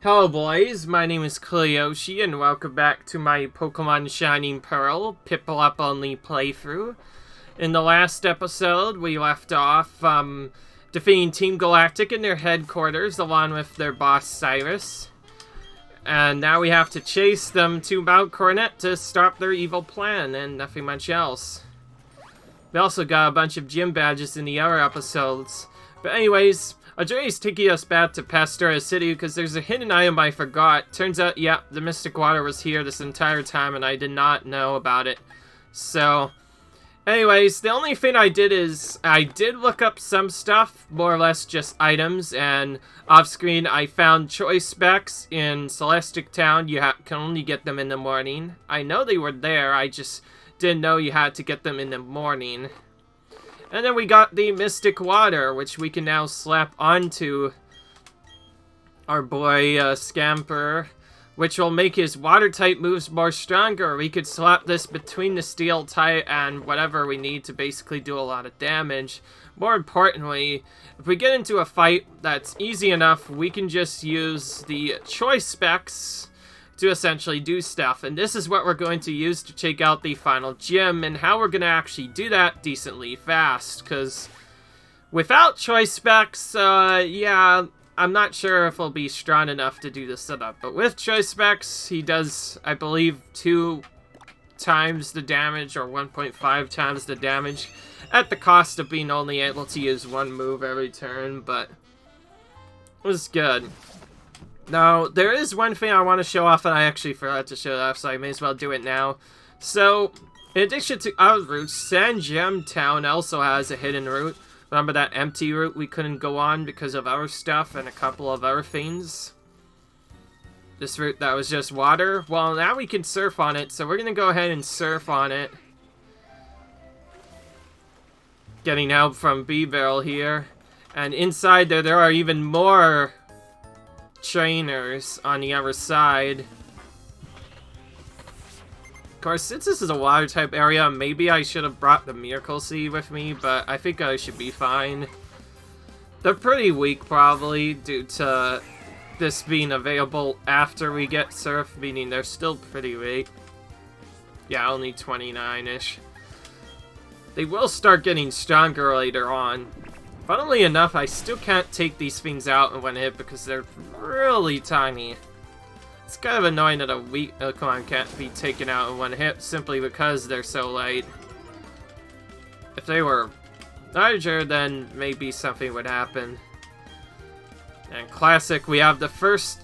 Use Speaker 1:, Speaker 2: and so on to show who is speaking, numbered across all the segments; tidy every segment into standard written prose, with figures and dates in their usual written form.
Speaker 1: Hello boys, my name is Cleoshi and welcome back to my Pokemon Shining Pearl Piplup only playthrough. In the last episode, we left off defeating Team Galactic in their headquarters along with their boss Cyrus. And now we have to chase them to Mount Coronet to stop their evil plan and nothing much else. We also got a bunch of gym badges in the other episodes. But anyways, our journey is taking us back to Pastora City because there's a hidden item I forgot. Turns out, yeah, the Mystic Water was here this entire time and I did not know about it. So, anyways, the only thing I did is I did look up some stuff, more or less just items, and off screen I found choice specs in Celestic Town. You can only get them in the morning. I know they were there, I just didn't know you had to get them in the morning. And then we got the Mystic Water, which we can now slap onto our boy Scamper, which will make his water-type moves more stronger. We could slap this between the steel type and whatever we need to basically do a lot of damage. More importantly, if we get into a fight that's easy enough, we can just use the choice specs to essentially do stuff, and this is what we're going to use to check out the final gym and how we're going to actually do that decently fast, because without choice specs, yeah, I'm not sure if he'll be strong enough to do the setup, but with choice specs, he does, I believe, 2 times the damage, or 1.5 times the damage, at the cost of being only able to use 1 move every turn, but it was good. Now, there is one thing I want to show off, and I actually forgot to show it off, so I may as well do it now. So, in addition to our routes, San Gem Town also has a hidden route. Remember that empty route we couldn't go on because of our stuff and a couple of other things? This route that was just water? Well, now we can surf on it, so we're going to go ahead and surf on it. Getting help from B-Barrel here. And inside there are even more trainers on the other side. Of course, since this is a water type area, maybe I should have brought the Miracle Seed with me, but I think I should be fine. They're pretty weak probably due to this being available after we get Surf, meaning they're still pretty weak. Yeah, only 29-ish. They will start getting stronger later on. Funnily enough, I still can't take these things out in one hit because they're really tiny. It's kind of annoying that a weak Pokemon can't be taken out in one hit simply because they're so light. If they were larger, then maybe something would happen. And Classic, we have the first...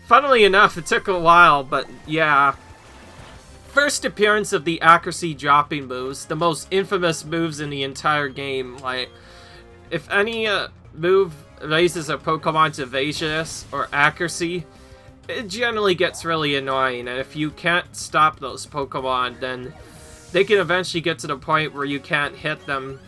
Speaker 1: Funnily enough, it took a while, but yeah. First appearance of the accuracy dropping moves, the most infamous moves in the entire game, like... If any move raises a Pokemon's evasiveness or accuracy, it generally gets really annoying, and if you can't stop those Pokemon, then they can eventually get to the point where you can't hit them.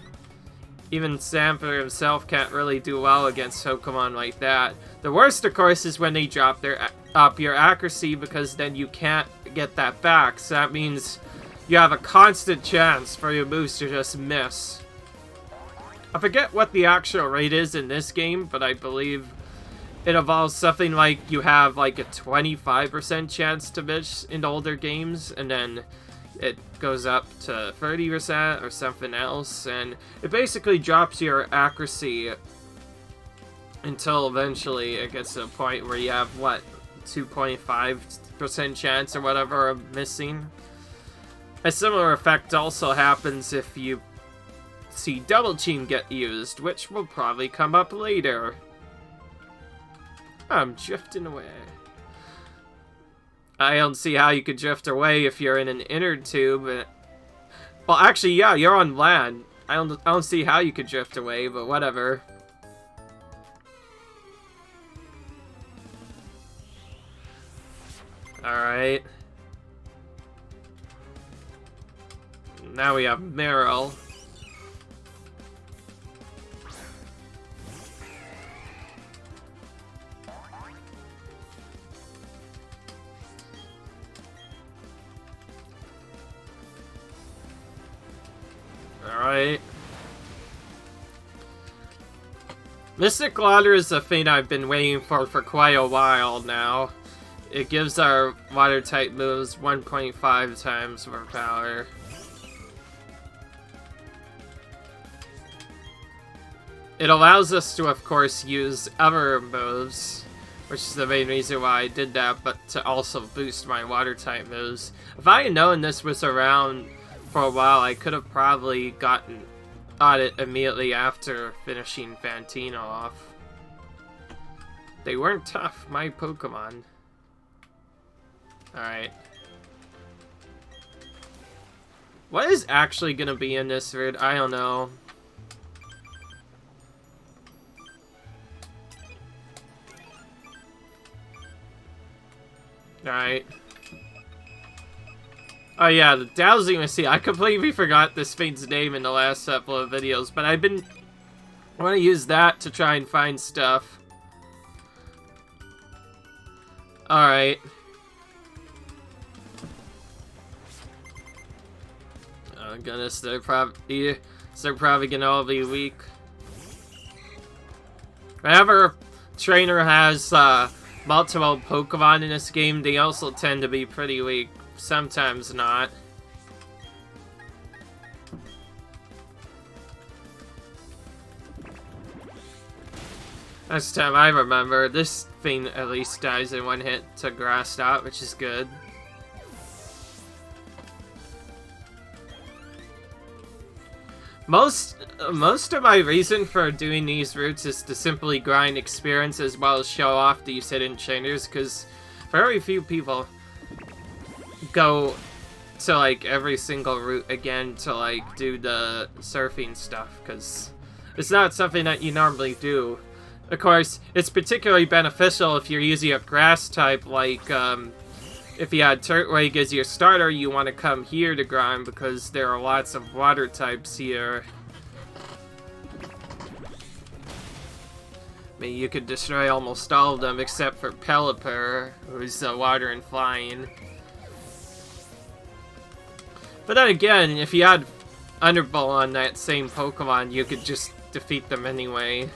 Speaker 1: Even Sanford himself can't really do well against Pokemon like that. The worst, of course, is when they drop your accuracy, because then you can't get that back, so that means you have a constant chance for your moves to just miss. I forget what the actual rate is in this game, but I believe it involves something like you have like a 25% chance to miss in older games, and then it goes up to 30% or something else, and it basically drops your accuracy until eventually it gets to a point where you have, what, 2.5% chance or whatever of missing. A similar effect also happens if you see Double Team get used, which will probably come up later. I'm drifting away. I don't see how you could drift away if you're in an inner tube. Well, actually, yeah, you're on land. I don't see how you could drift away, but whatever. Alright. Now we have Meryl. Alright. Mystic Water is a thing I've been waiting for quite a while now. It gives our water-type moves 1.5 times more power. It allows us to, of course, use other moves, which is the main reason why I did that, but to also boost my water-type moves. If I had known this was around for a while, I could have probably gotten on it immediately after finishing Fantino off. They weren't tough, my Pokemon. Alright. What is actually gonna be in this route? I don't know. Alright. Oh yeah, the dowsing machine. I completely forgot this thing's name in the last couple of videos, but I want to use that to try and find stuff. Alright. Oh goodness, they're probably gonna all be weak. Whenever a trainer has multiple Pokemon in this game, they also tend to be pretty weak. Sometimes not. Last time I remember, this thing at least dies in one hit to Grass Knot, which is good. Most of my reason for doing these routes is to simply grind experience as well as show off these hidden trainers, because very few people go to like every single route again to like do the surfing stuff, because it's not something that you normally do. Of course, it's particularly beneficial if you're using a grass type, like if you had Turtwig as your starter, you want to come here to grind because there are lots of water types here. I mean, you could destroy almost all of them except for Pelipper, who's water and flying. But then again, if you had Underball on that same Pokemon, you could just defeat them anyway.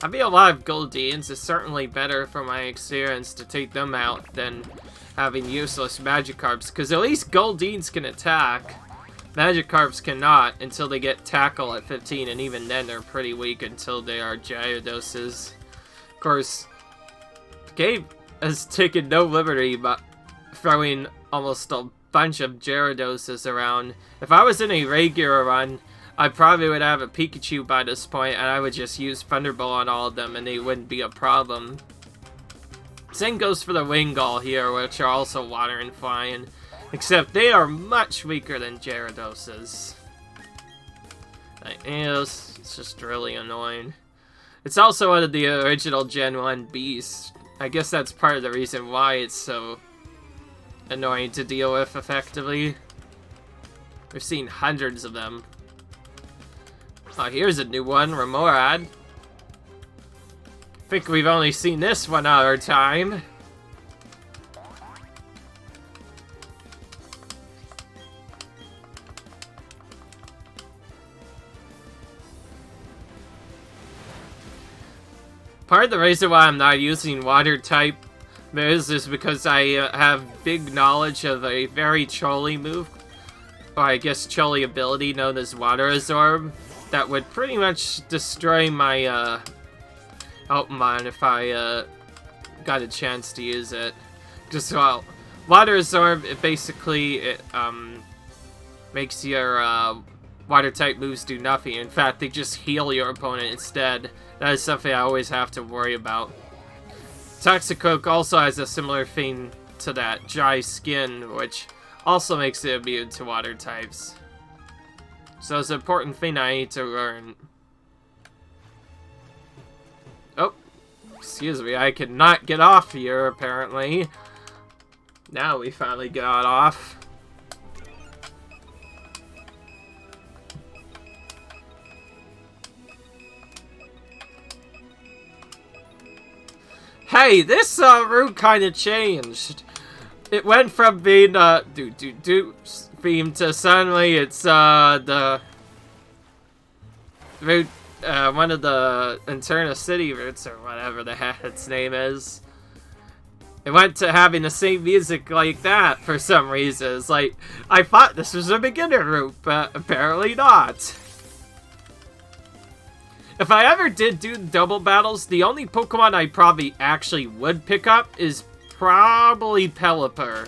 Speaker 1: I mean, a lot of Goldines is certainly better from my experience to take them out than having useless Magikarps, because at least Goldines can attack. Magikarps cannot until they get Tackle at 15, and even then they're pretty weak until they are Gyadoses. Of course, the game has taken no liberty but throwing almost a bunch of Gyadoses around. If I was in a regular run, I probably would have a Pikachu by this point, and I would just use Thunderbolt on all of them, and they wouldn't be a problem. Same goes for the Wingull here, which are also water and flying, except they are much weaker than Gyadoses. It's just really annoying. It's also one of the original Gen 1 beasts. I guess that's part of the reason why it's so annoying to deal with effectively. We've seen hundreds of them. Oh, here's a new one, Remoraid. I think we've only seen this one other time. Part of the reason why I'm not using water type moves is because I have big knowledge of a very Choli move, or I guess Choli ability known as Water Absorb, that would pretty much destroy my Pokemon if I got a chance to use it. Just, well, Water Absorb, it basically makes your water type moves do nothing. In fact, they just heal your opponent instead. That is something I always have to worry about. Toxicroak also has a similar thing to that, Dry Skin, which also makes it immune to water types. So it's an important thing I need to learn. Oh, excuse me, I cannot get off here, apparently. Now we finally got off. Hey, this route kind of changed. It went from being theme to suddenly it's the route one of the Interna City routes, or whatever the heck its name is. It went to having the same music like that for some reason. It's like, I thought this was a beginner route, but apparently not. If I ever did do double battles, the only Pokemon I probably actually would pick up is probably Pelipper.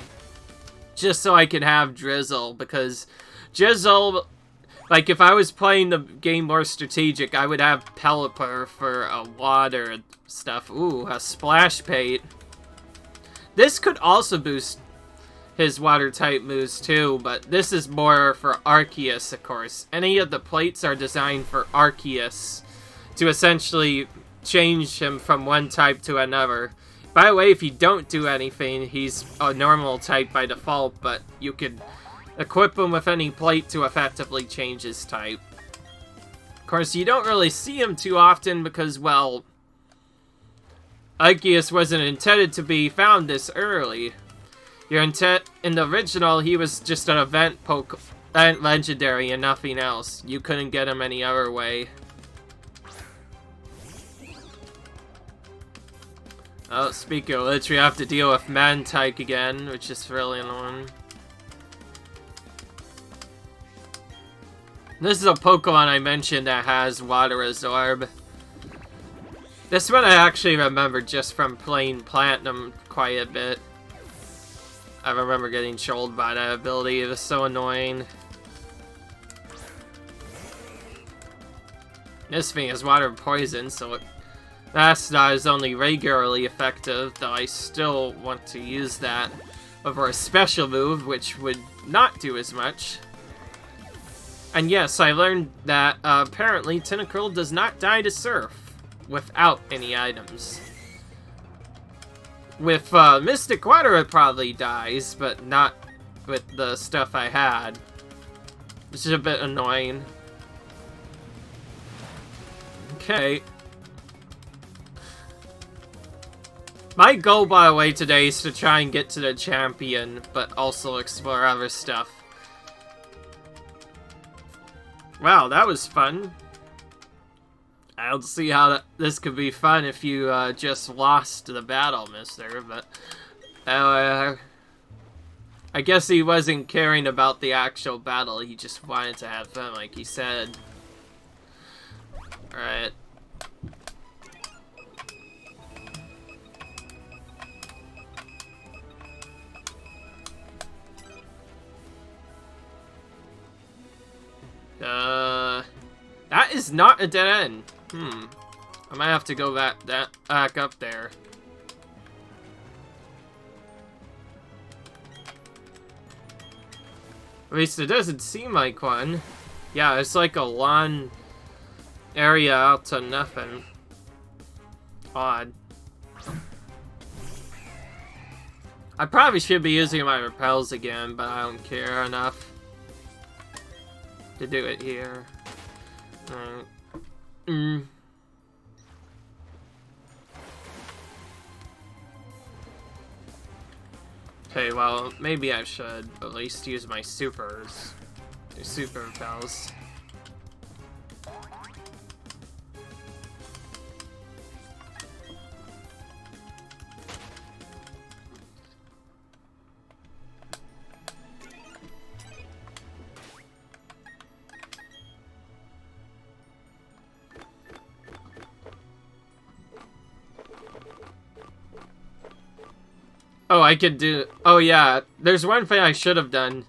Speaker 1: Just so I could have Drizzle, because Drizzle, like if I was playing the game more strategic, I would have Pelipper for water stuff. Ooh, a Splash Pate. This could also boost his water-type moves too, but this is more for Arceus, of course. Any of the plates are designed for Arceus to essentially change him from one type to another. By the way, if you don't do anything, he's a normal type by default, but you could equip him with any plate to effectively change his type. Of course, you don't really see him too often because, well, Arceus wasn't intended to be found this early. In the original, he was just an event legendary and nothing else. You couldn't get him any other way. Oh, speaking of which, we have to deal with Mantike again, which is really annoying. This is a Pokemon I mentioned that has Water Absorb. This one I actually remember just from playing Platinum quite a bit. I remember getting trolled by that ability, it was so annoying. This thing is water poison, so that's not as only regularly effective, though I still want to use that over a special move, which would not do as much. And yes, I learned that apparently Tentacruel does not die to Surf without any items. With Mystic Water it probably dies, but not with the stuff I had. Which is a bit annoying. Okay. My goal, by the way, today is to try and get to the champion, but also explore other stuff. Wow, that was fun. I don't see how this could be fun if you just lost the battle, mister, but I guess he wasn't caring about the actual battle, he just wanted to have fun, like he said. Alright. That is not a dead end. I might have to go back up there. At least it doesn't seem like one. Yeah, it's like a lawn area out to nothing. Odd. I probably should be using my repels again, but I don't care enough to do it here. Okay, well, maybe I should at least use my super repels. Oh, I could do... Oh, yeah. There's one thing I should have done.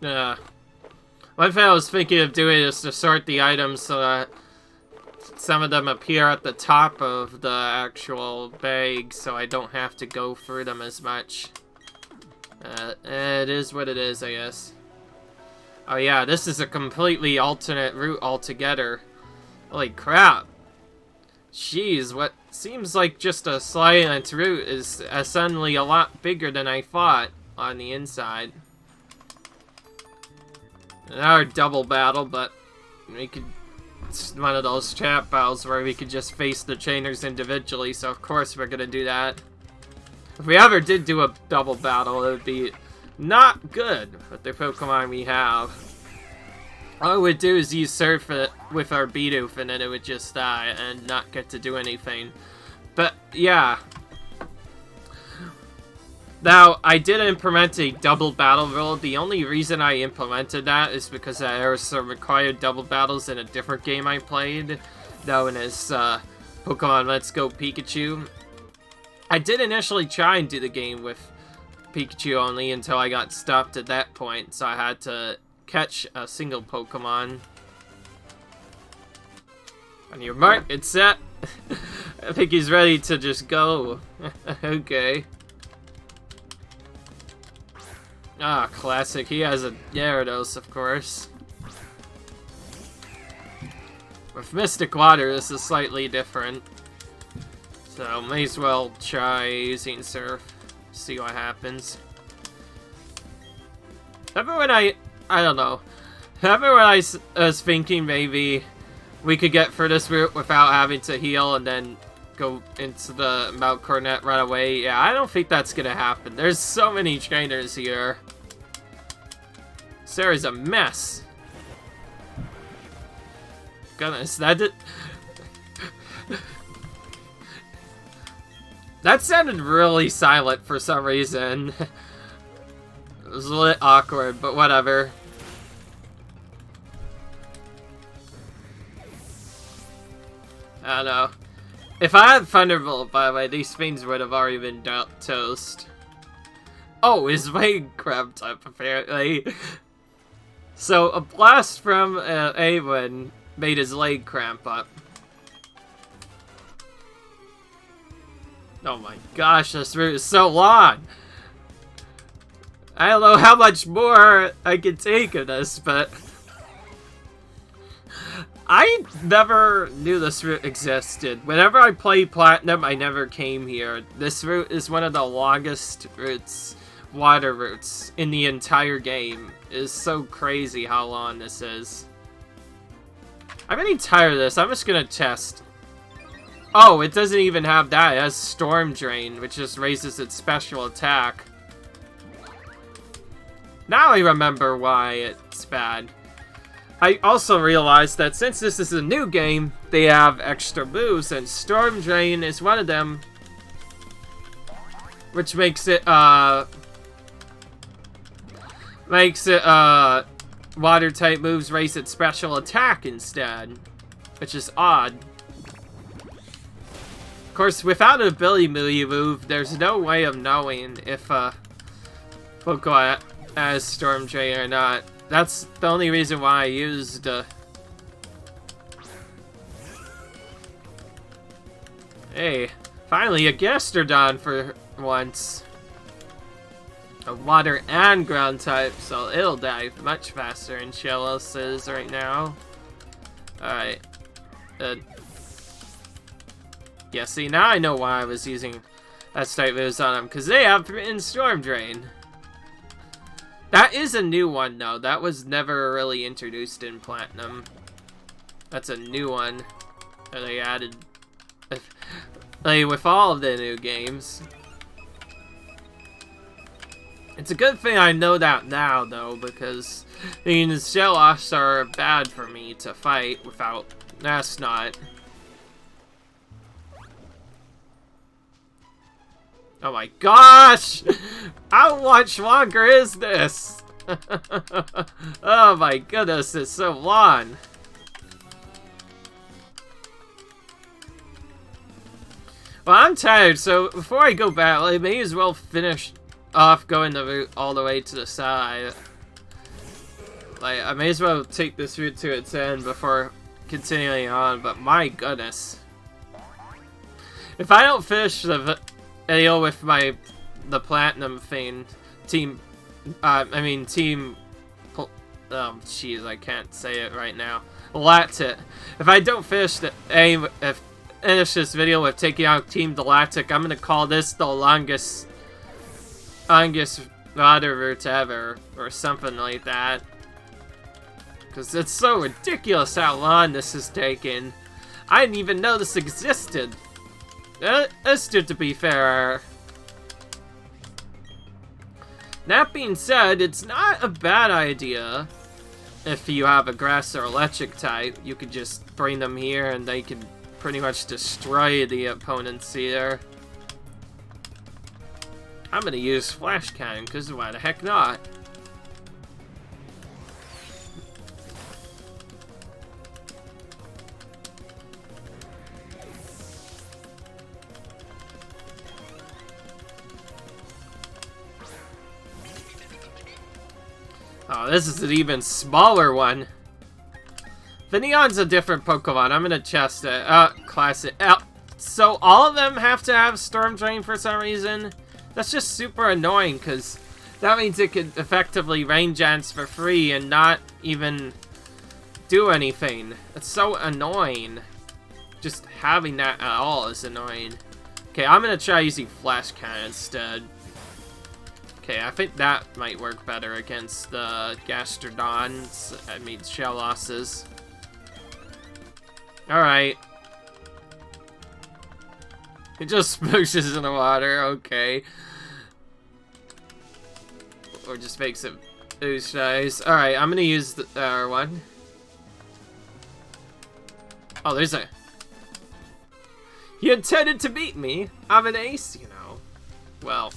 Speaker 1: One thing I was thinking of doing is to sort the items so that some of them appear at the top of the actual bag, so I don't have to go through them as much. It is what it is, I guess. Oh, yeah. This is a completely alternate route altogether. Holy crap. Jeez, what seems like just a silent route is suddenly a lot bigger than I thought on the inside. Another double battle, but we could... It's one of those chat battles where we could just face the trainers individually, so of course we're gonna do that. If we ever did do a double battle, it would be not good with the Pokemon we have. All it would do is use Surf with our Bidoof, and then it would just die and not get to do anything. But yeah. Now, I did implement a double battle rule. The only reason I implemented that is because there were some required double battles in a different game I played, known as Pokemon Let's Go Pikachu. I did initially try and do the game with Pikachu only until I got stopped at that point, so I had to catch a single Pokemon. On your mark, it's set. I think he's ready to just go. Okay. Ah, classic. He has a Gyarados, of course. With Mystic Water, this is slightly different. So, may as well try using Surf. See what happens. Remember when I don't know. Remember when I was thinking maybe we could get through this route without having to heal and then go into the Mount Coronet right away? Yeah, I don't think that's gonna happen. There's so many trainers here. Sarah's a mess. Goodness, that did... That sounded really silent for some reason. It was a little awkward, but whatever. I don't know. If I had Thunderbolt, by the way, these things would have already been toast. Oh, his leg cramped up, apparently. So, a blast from Awen made his leg cramp up. Oh my gosh, this route is so long! I don't know how much more I can take of this, but... I never knew this route existed. Whenever I played Platinum, I never came here. This route is one of the longest routes, water routes, in the entire game. It is so crazy how long this is. I'm getting tired of this. I'm just gonna test. Oh, it doesn't even have that. It has Storm Drain, which just raises its special attack. Now I remember why it's bad. I also realized that since this is a new game, they have extra moves, and Storm Drain is one of them. Which makes it, water-type moves raise its special attack instead. Which is odd. Of course, without an ability move, there's no way of knowing if Pokemon has Storm Drain or not. That's the only reason why I used Hey, finally a Gastrodon for once. A water and ground type, so it'll die much faster than Shellos is right now. Alright. Yeah, see, now I know why I was using S-type moves on them, because they have in Storm Drain. That is a new one, though. That was never really introduced in Platinum. That's a new one that they added like, with all of the new games. It's a good thing I know that now, though, because I mean, the Shellos are bad for me to fight without Asnot. Oh my gosh! How much longer is this? Oh my goodness, it's so long. Well, I'm tired, so before I go back, I may as well finish off going the route all the way to the side. Like, I may as well take this route to its end before continuing on, but my goodness. If I don't finish the video with the Platinum thing, team, oh jeez, I can't say it right now. Latit. If I don't finish finish this video with taking out Team Galactic, I'm gonna call this the longest water route ever, or something like that. Because it's so ridiculous how long this is taking. I didn't even know this existed. That's to be fair. That being said, it's not a bad idea if you have a grass or electric type. You could just bring them here and they can pretty much destroy the opponents here. I'm gonna use Flash Cannon, because why the heck not? Oh, this is an even smaller one. Finneon's a different Pokemon. I'm gonna test it. Classic. So all of them have to have Storm Drain for some reason? That's just super annoying, because that means it could effectively Rain Dance for free and not even do anything. It's so annoying. Just having that at all is annoying. Okay, I'm gonna try using Flash Cannon instead. Okay, I think that might work better against the Gastrodons. I mean, shell losses. Alright. It just smooshes in the water, okay. Or just makes it ooze eyes. Alright, I'm gonna use the other one. Oh, there's a... You intended to beat me. I'm an ace, you know. Well,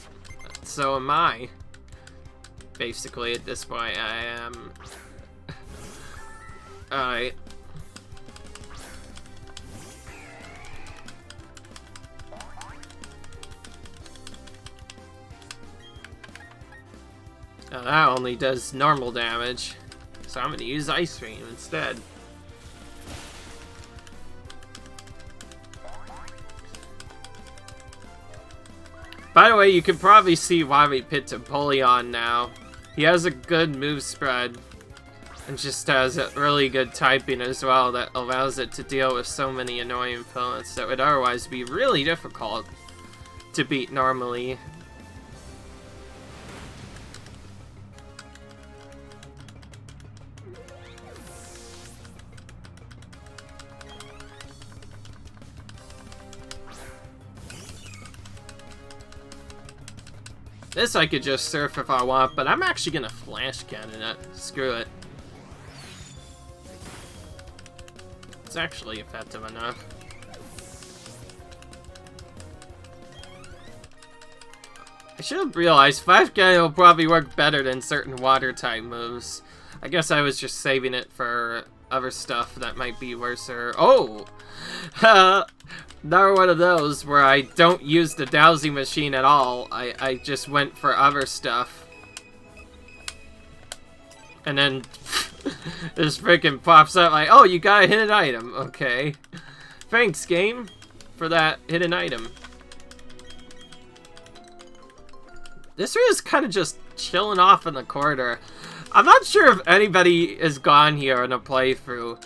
Speaker 1: so am I. Basically, at this point, I am... Alright. Now that only does normal damage, so I'm gonna use Ice Beam instead. By the way, you can probably see why we picked Empoleon now. He has a good move spread, and just has a really good typing as well that allows it to deal with so many annoying opponents that would otherwise be really difficult to beat normally. This I could just surf if I want, but I'm actually gonna Flash Cannon it. Screw it. It's actually effective enough. I should have realized Flash Cannon will probably work better than certain water type moves. I guess I was just saving it for other stuff that might be worse. Oh! Another one of those where I don't use the dowsing machine at all. I just went for other stuff. And then this freaking pops up like, oh, you got a hidden item. Okay. Thanks, game, for that hidden item. This is kind of just chilling off in the corner. I'm not sure if anybody is gone here in a playthrough.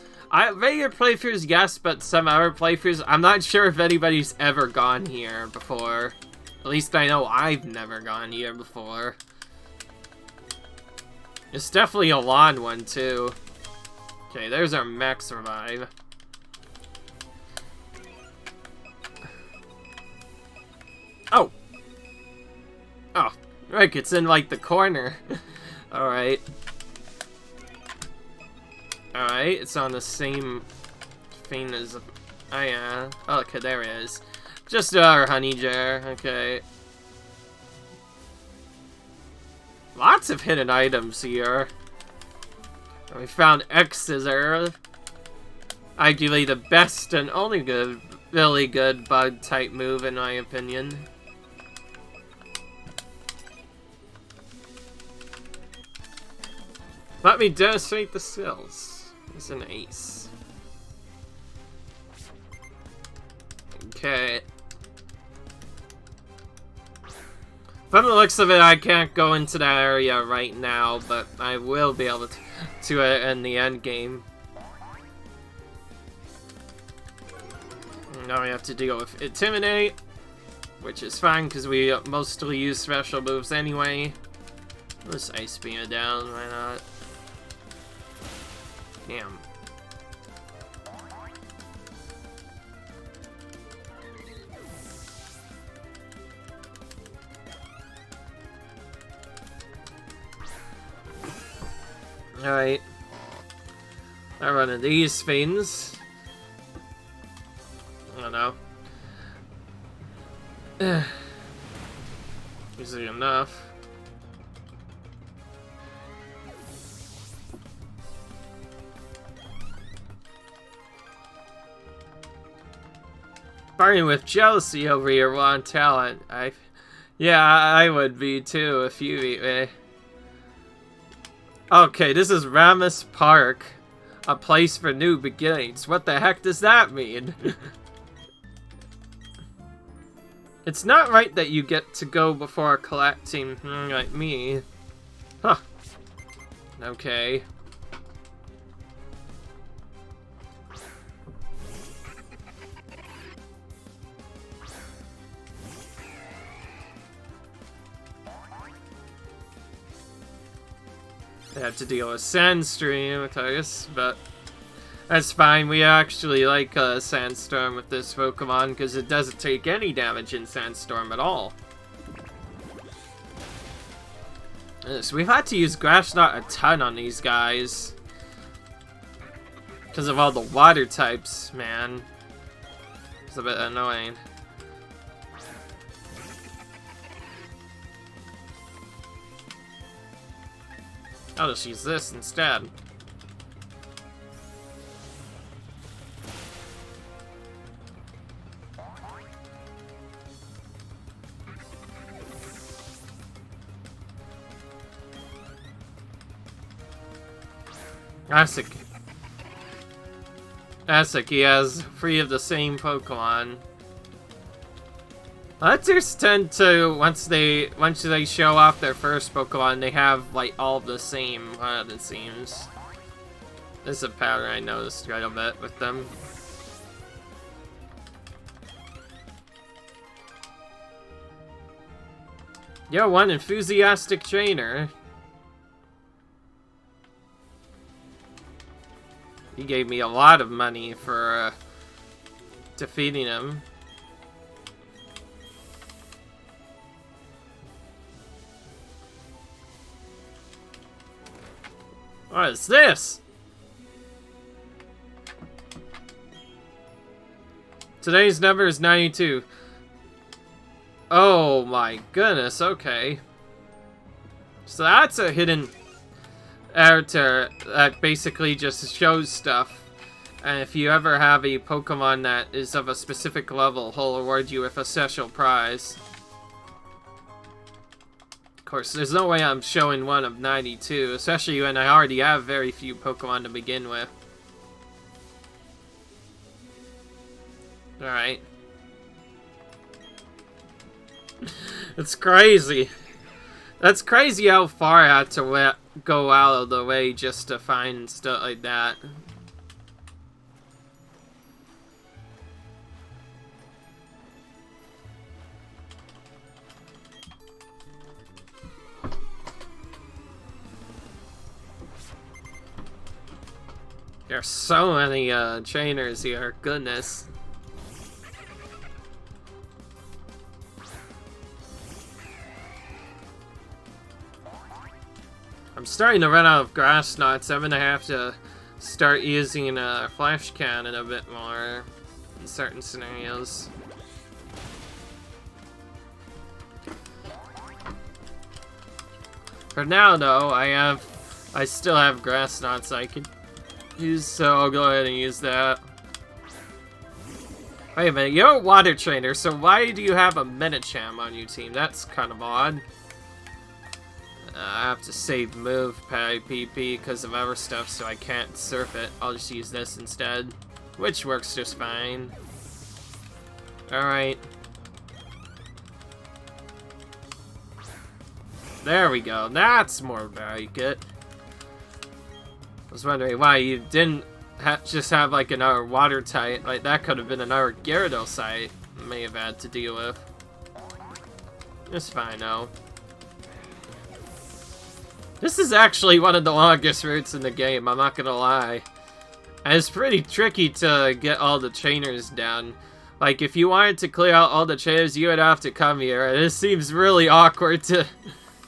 Speaker 1: Regular playthroughs, yes, but some other playthroughs, I'm not sure if anybody's ever gone here before. At least I know I've never gone here before. It's definitely a lawn one, too. Okay, there's our Max Revive. Oh! Oh, look, it's in, like, the corner. Alright. Alright, it's on the same thing as... Oh, yeah. Oh, okay, there it is. Just our honey jar. Okay. Lots of hidden items here. And we found X-Scissor. Arguably the best and only good, really good bug-type move, in my opinion. Let me demonstrate the skills. It's an ace. Okay. From the looks of it, I can't go into that area right now, but I will be able to it in the end game. Now we have to deal with Intimidate, which is fine because we mostly use special moves anyway. Let's Ice Beam it down, why not? Damn. Alright. I run into these things. I don't know. Easy enough. Burning with jealousy over your raw talent. Yeah, I would be too if you beat me. Okay, this is Ramus Park. A place for new beginnings. What the heck does that mean? It's not right that you get to go before collecting like me. Huh. Okay. I have to deal with Sandstream, I guess, but that's fine. We actually like Sandstorm with this Pokemon because it doesn't take any damage in Sandstorm at all. So we've had to use Grass Knot a ton on these guys because of all the water types, man. It's a bit annoying. I'll just use this instead. Asik, he has 3 of the same Pokemon. Hunters tend to, once they show off their first Pokemon, they have like all the same, it seems. This is a pattern I noticed right a bit with them. Yo, one enthusiastic trainer. He gave me a lot of money for defeating him. What is this? Today's number is 92. Oh my goodness, okay. So that's a hidden character that basically just shows stuff. And if you ever have a Pokemon that is of a specific level, he'll reward you with a special prize. Of course, there's no way I'm showing one of 92, especially when I already have very few Pokemon to begin with. Alright. It's crazy. That's crazy how far I had to go out of the way just to find stuff like that. There's so many trainers here, goodness. I'm starting to run out of grass knots. I'm gonna have to start using a flash cannon a bit more in certain scenarios. For now, though, I still have grass knots I can use, so I'll go ahead and use that. Wait a minute, you're a water trainer, so why do you have a Medicham on your team? That's kind of odd. I have to save move PP because of other stuff, so I can't surf it. I'll just use this instead, which works just fine. Alright. There we go. That's more like it. I was wondering why you didn't just have like another water type. Like that could have been another Gyarados site I may have had to deal with. It's fine though. This is actually one of the longest routes in the game, I'm not gonna lie. And it's pretty tricky to get all the trainers down. Like, if you wanted to clear out all the trainers, you would have to come here. And it seems really awkward to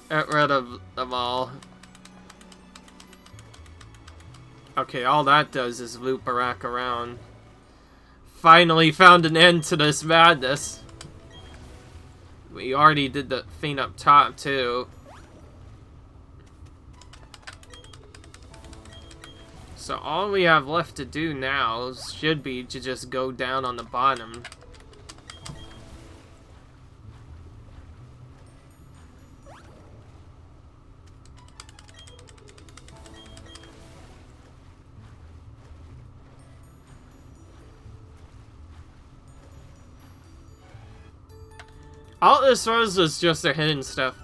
Speaker 1: get rid of them all. Okay, all that does is loop back around. Finally found an end to this madness. We already did the thing up top, too. So all we have left to do now should be to just go down on the bottom. All this was just their hidden stuff.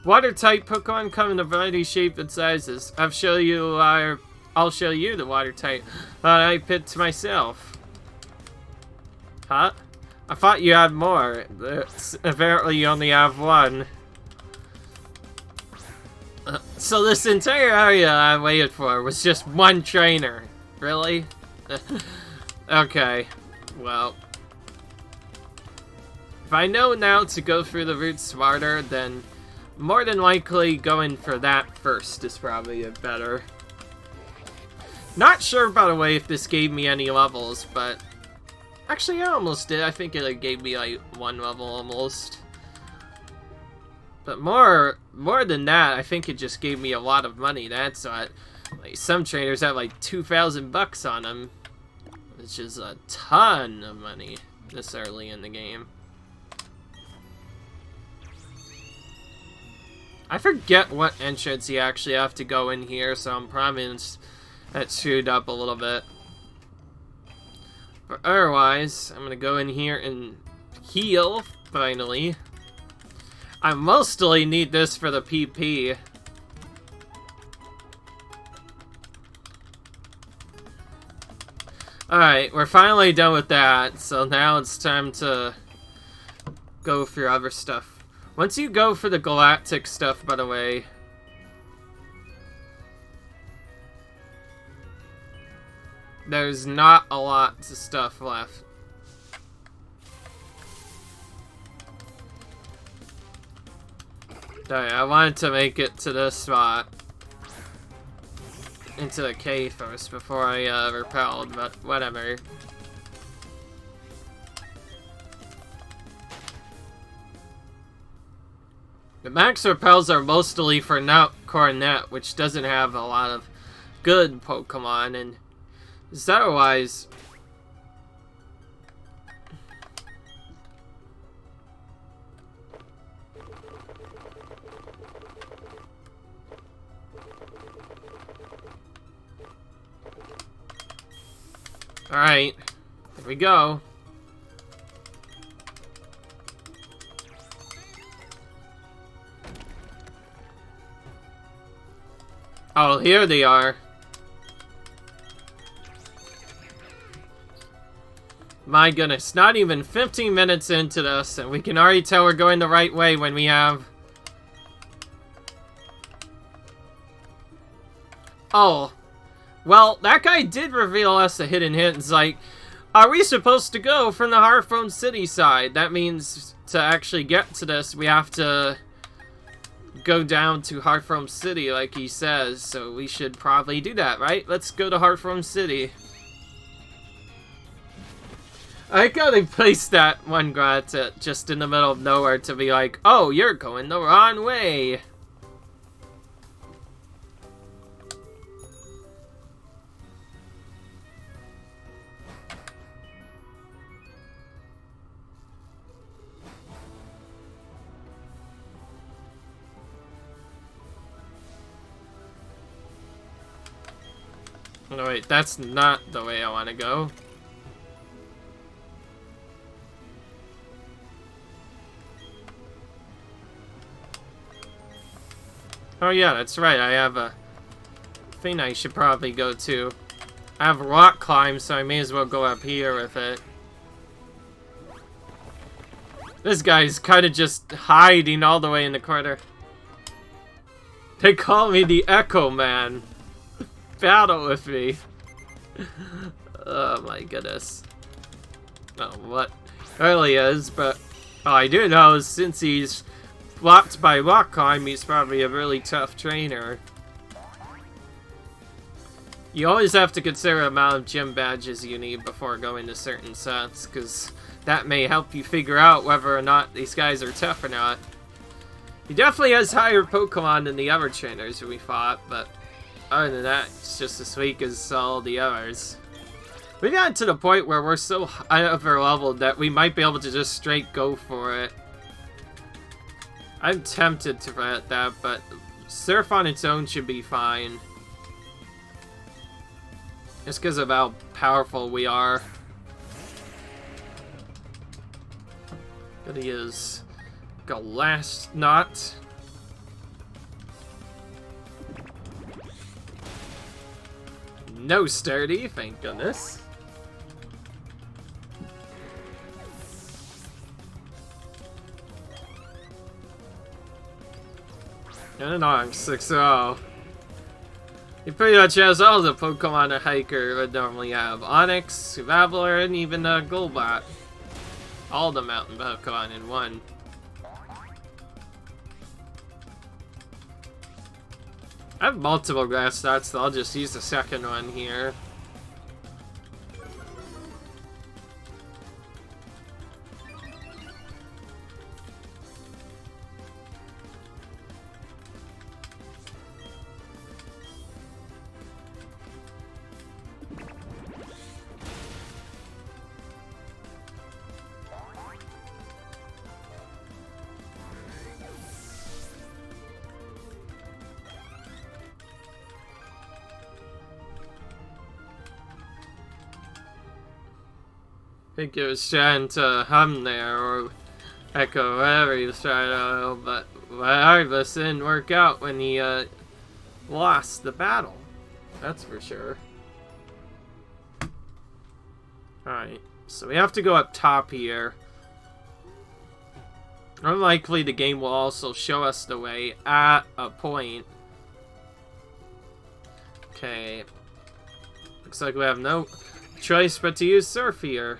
Speaker 1: Water-type Pokemon come in a variety of shapes and sizes. I'll show you the water-type I picked myself. Huh? I thought you had more. Apparently you only have one. So this entire area I waited for was just one trainer. Really? Okay. Well. If I know now to go through the route smarter, then more than likely going for that first is probably better. Not sure, by the way, if this gave me any levels, but actually I almost did. I think it gave me like 1 level almost. But more than that, I think it just gave me a lot of money. That's what, like, some trainers have like 2,000 bucks on them, which is a ton of money this early in the game. I forget what entrance you actually have to go in here, so I'm probably that screwed up a little bit. But otherwise, I'm gonna go in here and heal, finally. I mostly need this for the PP. Alright, we're finally done with that, so now it's time to go for other stuff. Once you go for the galactic stuff, by the way, there's not a lot of stuff left. Alright, I wanted to make it to this spot. Into the cave first before I repelled, but whatever. The max repels are mostly for Coronet, which doesn't have a lot of good Pokemon, and otherwise, alright, here we go. Oh, here they are. My goodness, not even 15 minutes into this, and we can already tell we're going the right way when we have... Oh. Well, that guy did reveal us a hidden hint. It's like, are we supposed to go from the Hearthstone City side? That means to actually get to this, we have to go down to Hearthstone City, like he says. So we should probably do that, right? Let's go to Hearthstone City. I gotta place that one Grata just in the middle of nowhere to be like, oh, you're going the wrong way. No, wait, that's not the way I want to go. Oh yeah, that's right, I have a thing I should probably go to. I have rock climb, so I may as well go up here with it. This guy's kind of just hiding all the way in the corner. They call me the Echo Man. Battle with me. Oh my goodness. Oh, what really is, but all I do know is since he's blocked by rock climb, he's probably a really tough trainer. You always have to consider the amount of gym badges you need before going to certain sets, because that may help you figure out whether or not these guys are tough or not. He definitely has higher Pokemon than the other trainers we fought, but other than that, it's just as weak as all the others. We got to the point where we're so over leveled that we might be able to just straight go for it. I'm tempted to let that, but Surf on its own should be fine. Just because of how powerful we are. Gonna use Galast Knot. No sturdy, thank goodness. And an Onk 6-0. He pretty much has all the Pokemon a hiker would normally have. Onix, Vavalor, and even Golbat. All the mountain Pokemon in one. I have multiple grass stats, so I'll just use the second one here. I think it was trying to hum there, or echo, whatever he was trying to, but regardless, it didn't work out when he lost the battle. That's for sure. Alright, so we have to go up top here. Unlikely the game will also show us the way at a point. Okay. Looks like we have no choice but to use Surf here.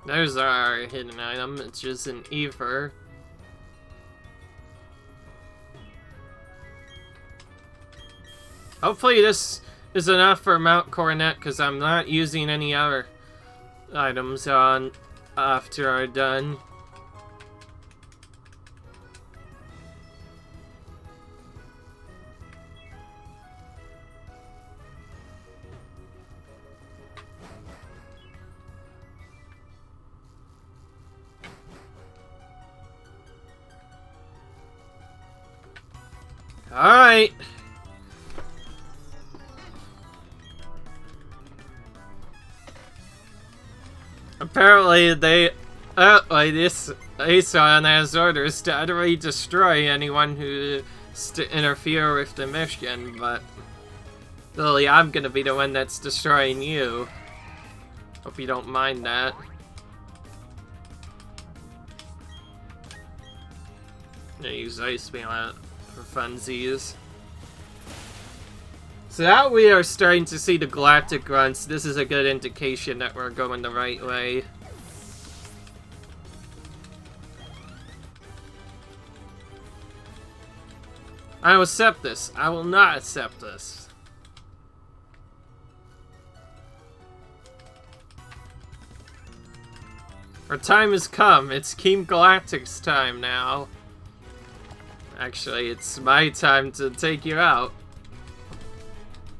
Speaker 1: There's our hidden item, it's just an Ether. Hopefully this is enough for Mount Coronet, because I'm not using any other items on after I'm done. Alright. Apparently they this Aeson has orders to utterly destroy anyone who interfere with the mission, but Lily, I'm gonna be the one that's destroying you. Hope you don't mind that. I'm gonna use Ice Beam for funsies. So now we are starting to see the Galactic Grunts. This is a good indication that we're going the right way. I will accept this. I will not accept this. Our time has come. It's Team Galactic's time now. Actually, it's my time to take you out.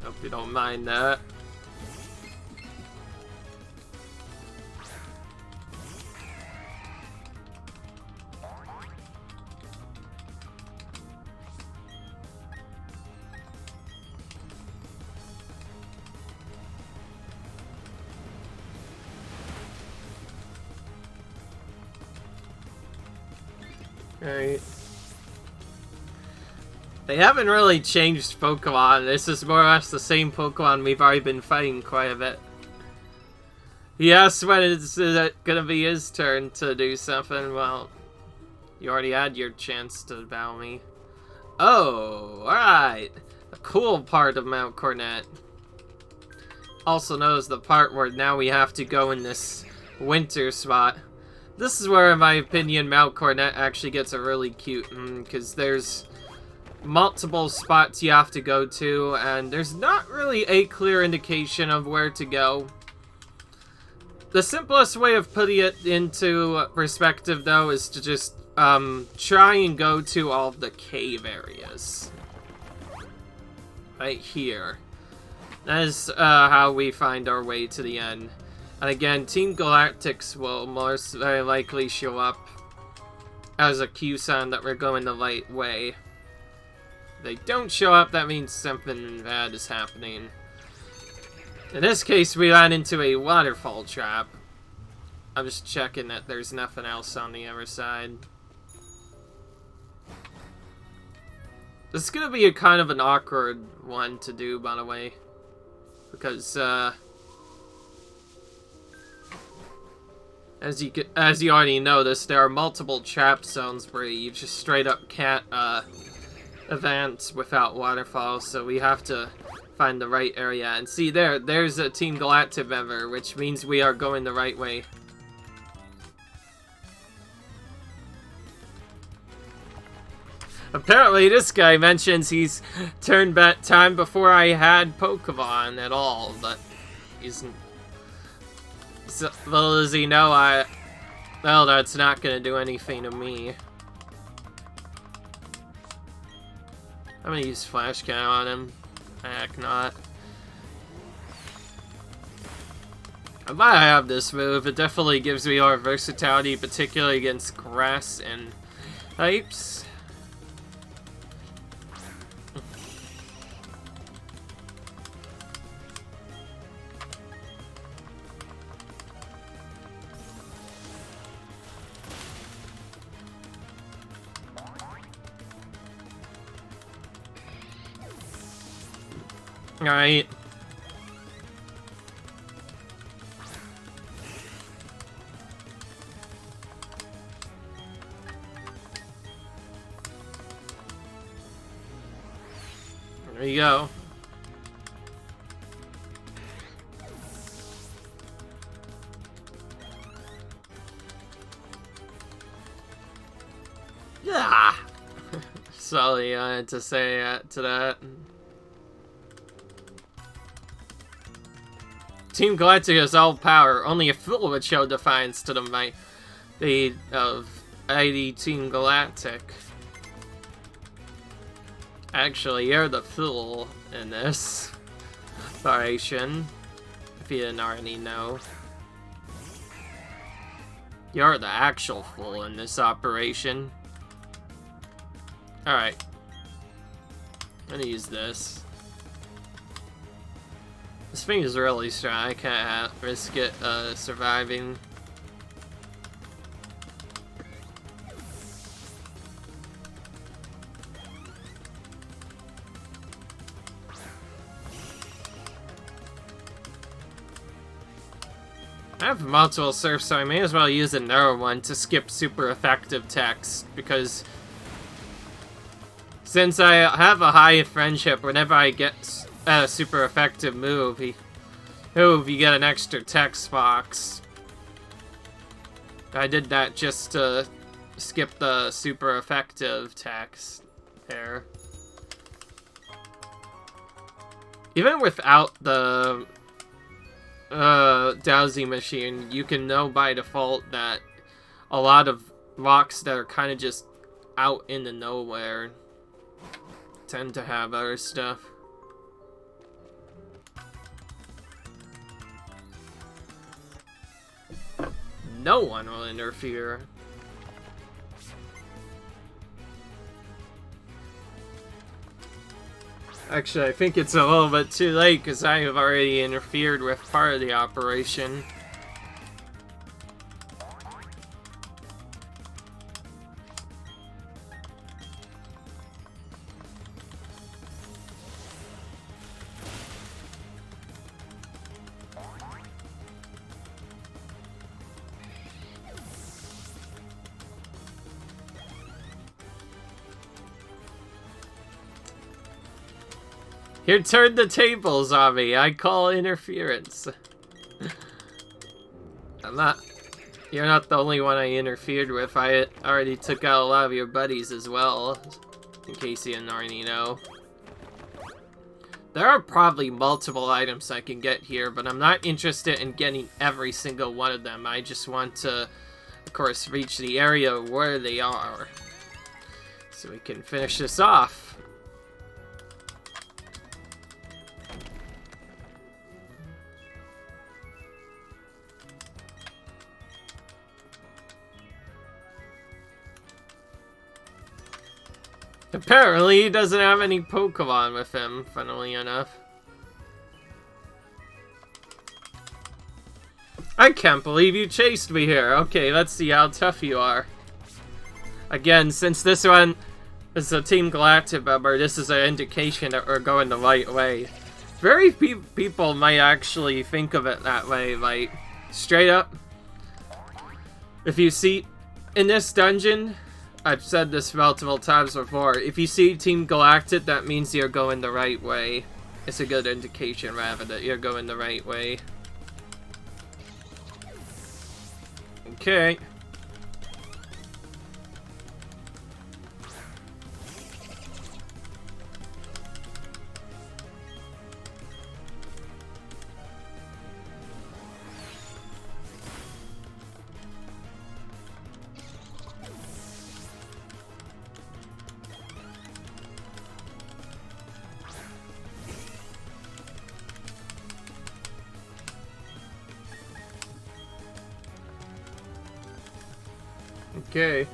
Speaker 1: Hope you don't mind that. Right. They haven't really changed Pokemon. This is more or less the same Pokemon we've already been fighting quite a bit. Yes, when is it gonna be his turn to do something? Well, you already had your chance to battle me. Oh, alright. The cool part of Mount Cornet. Also knows the part where now we have to go in this winter spot. This is where, in my opinion, Mount Cornet actually gets a really cute, because there's multiple spots you have to go to, and there's not really a clear indication of where to go. The simplest way of putting it into perspective, though, is to just try and go to all of the cave areas. Right here. That is how we find our way to the end. And again, Team Galactics will most very likely show up as a cue sign that we're going the right way. If they don't show up, that means something bad is happening. In this case, we ran into a waterfall trap. I'm just checking that there's nothing else on the other side. This is gonna be a kind of an awkward one to do, by the way. Because, as you already noticed, there are multiple trap zones where you just straight up can't, advance without waterfalls, so we have to find the right area. And see, there's a Team Galactic member, which means we are going the right way. Apparently, this guy mentions he's turned back time before I had Pokemon at all, but he's... So, little does he know well, that's not gonna do anything to me. I'm gonna use Flash Cannon on him. Heck not. I might have this move. It definitely gives me more versatility, particularly against grass and types. Alright. There you go. Yeah. Sorry, I had to say to that. Team Galactic has all power. Only a fool would show defiance to the might of ID Team Galactic. Actually, you're the fool in this operation, if you didn't already know. You're the actual fool in this operation. Alright. I'm gonna use this. This thing is really strong. I can't risk it surviving. I have multiple surfs, so I may as well use another one to skip super effective text, because since I have a high friendship, whenever I get a super effective move, you get an extra text box. I did that just to skip the super effective text there. Even without the dowsing machine, you can know by default that a lot of rocks that are kind of just out in the nowhere tend to have other stuff. No one will interfere. Actually, I think it's a little bit too late because I have already interfered with part of the operation. You turned the tables on me. I call interference. You're not the only one I interfered with. I already took out a lot of your buddies as well, in case you didn't already know. There are probably multiple items I can get here, but I'm not interested in getting every single one of them. I just want to, of course, reach the area where they are, so we can finish this off. Apparently, he doesn't have any Pokemon with him, funnily enough. I can't believe you chased me here. Okay, let's see how tough you are. Again, since this one is a Team Galactic member, this is an indication that we're going the right way. Very few people might actually think of it that way, like, straight up. If you see, in this dungeon, I've said this multiple times before, if you see Team Galactic, that means you're going the right way. It's a good indication, rather, that you're going the right way. Okay. Okay.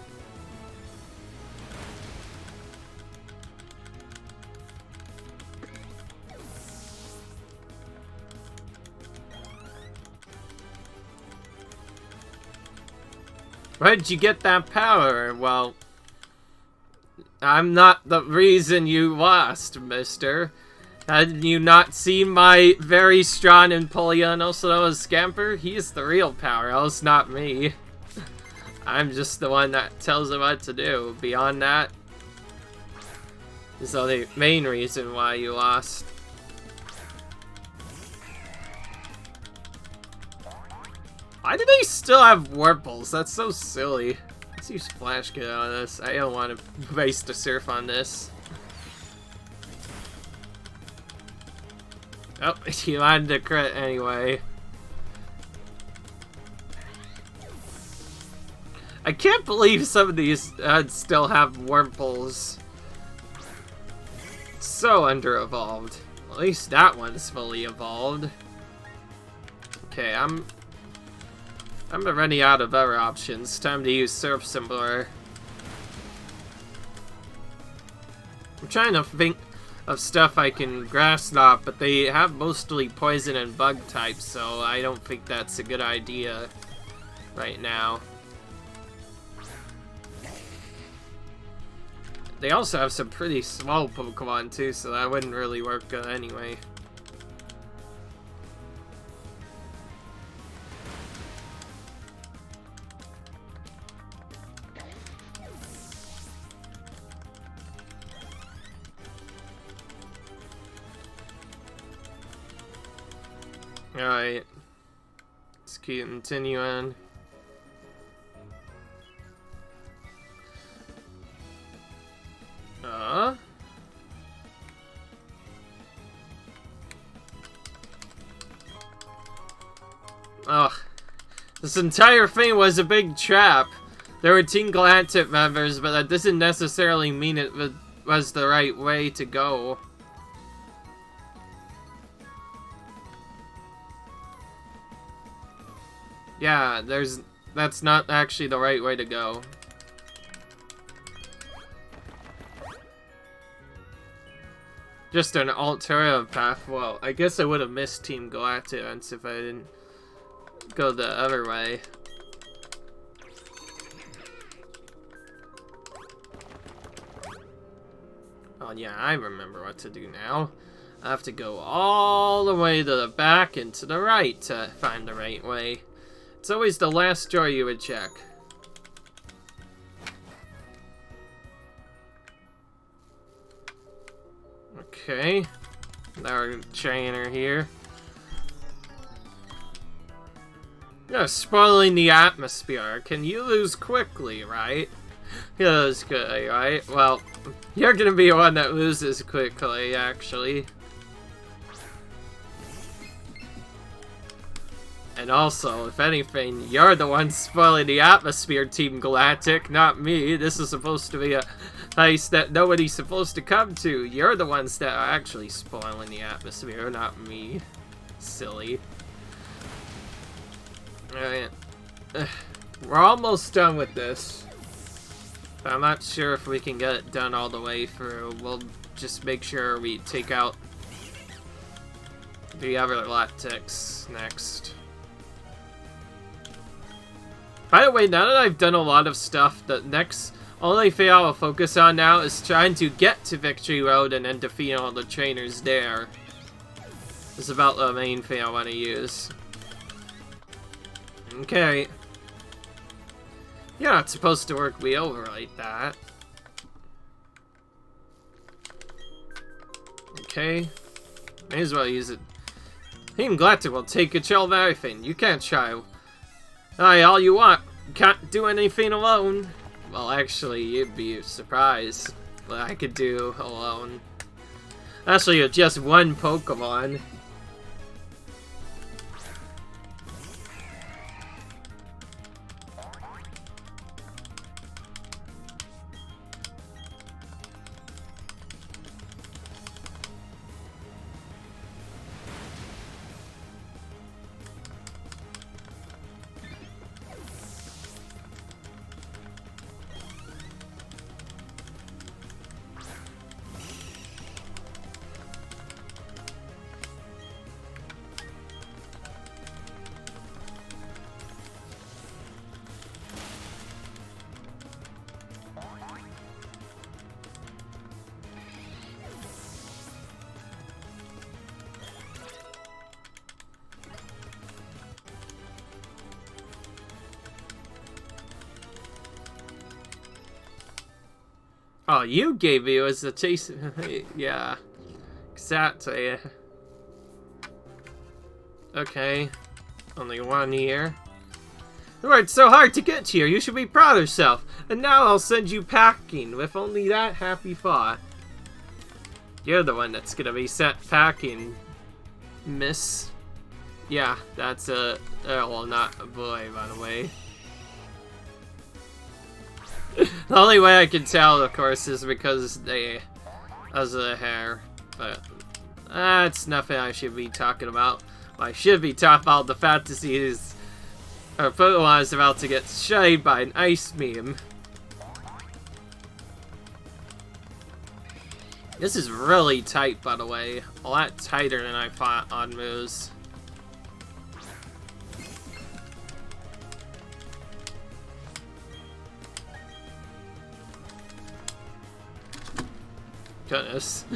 Speaker 1: Where did you get that power? Well, I'm not the reason you lost, mister. Had you not seen my very strong Empoleon, also known as Scamper? He's the real powerhouse, not me. I'm just the one that tells him what to do. Beyond that, is the main reason why you lost. Why do they still have Warples? That's so silly. Let's use Flash Kit on this. I don't want to waste a Surf on this. Oh, he landed a crit anyway. I can't believe some of these still have Warples. So under-evolved. At least that one's fully evolved. Okay, I'm running out of other options. Time to use Surf Similar. I'm trying to think of stuff I can Grass Knot, but they have mostly Poison and Bug types, so I don't think that's a good idea right now. They also have some pretty small Pokemon too, so that wouldn't really work good anyway. Alright. Let's keep continuing. Ugh. This entire thing was a big trap. There were Team Galactic members, but that doesn't necessarily mean it was the right way to go. Yeah, that's not actually the right way to go. Just an alternative path. Well, I guess I would have missed Team Galactic if I didn't go the other way. Oh yeah, I remember what to do now. I have to go all the way to the back and to the right to find the right way. It's always the last drawer you would check. Okay. our trainer here. You're spoiling the atmosphere. Can you lose quickly, right? You lose quickly, right? Well, you're gonna be the one that loses quickly, actually. And also, if anything, you're the one spoiling the atmosphere, Team Galactic, not me. This is supposed to be a place that nobody's supposed to come to. You're the ones that are actually spoiling the atmosphere, not me. Silly. Alright. We're almost done with this. I'm not sure if we can get it done all the way through. We'll just make sure we take out the other latex next. By the way, now that I've done a lot of stuff, the next only thing I will focus on now is trying to get to Victory Road and then defeat all the trainers there. It's about the main thing I want to use. Okay. You're not supposed to work me over like that. Okay. May as well use it. Team Galactic will take control of everything. You can't try. Aye, all you want. You can't do anything alone. Well, actually, you'd be surprised what I could do alone. Actually, with just one Pokemon. Oh, you gave me was the chase. Yeah, exactly. Okay, only one here. You worked so hard to get here. You should be proud of yourself. And now I'll send you packing with only that happy thought. You're the one that's gonna be sent packing, miss. Yeah, that's a well, not a boy, by the way. The only way I can tell, of course, is because of the hair. But that's nothing I should be talking about. I should be talking about the fantasies. Our Pokemon is about to get shaved by an ice beam. This is really tight, by the way. A lot tighter than I thought on moves. Goodness.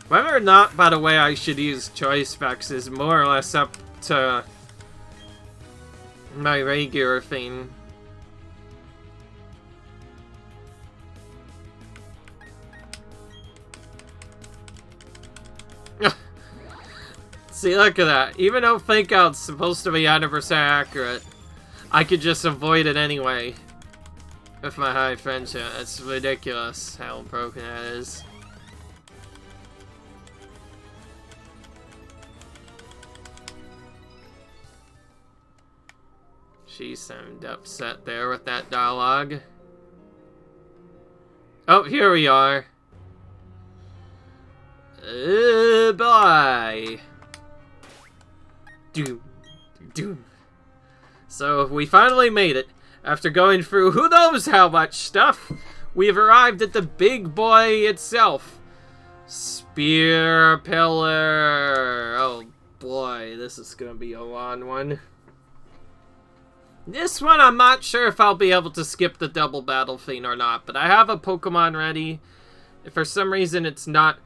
Speaker 1: Whether or not, by the way, I should use choice specs is more or less up to my regular thing. See, look at that. Even though Fake Out's supposed to be 100% accurate, I could just avoid it anyway. With my high friendship. It's ridiculous how broken that is. She seemed upset there with that dialogue. Oh, here we are. Bye. Doom. Doom. So, we finally made it. After going through who knows how much stuff, we've arrived at the big boy itself. Spear Pillar. Oh boy, this is gonna be a long one. This one, I'm not sure if I'll be able to skip the double battle thing or not, but I have a Pokemon ready. If for some reason it's not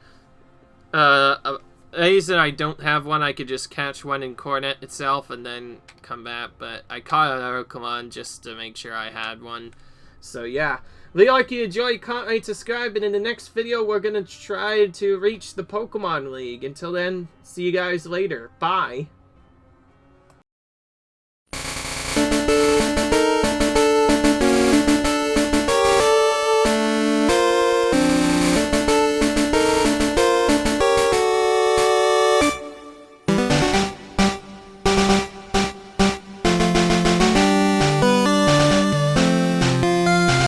Speaker 1: The reason I don't have one, I could just catch one in Cornet itself and then come back, but I caught another Pokemon just to make sure I had one. So yeah, leave a like if you enjoyed, comment, rate, subscribe, and in the next video we're going to try to reach the Pokemon League. Until then, see you guys later. Bye.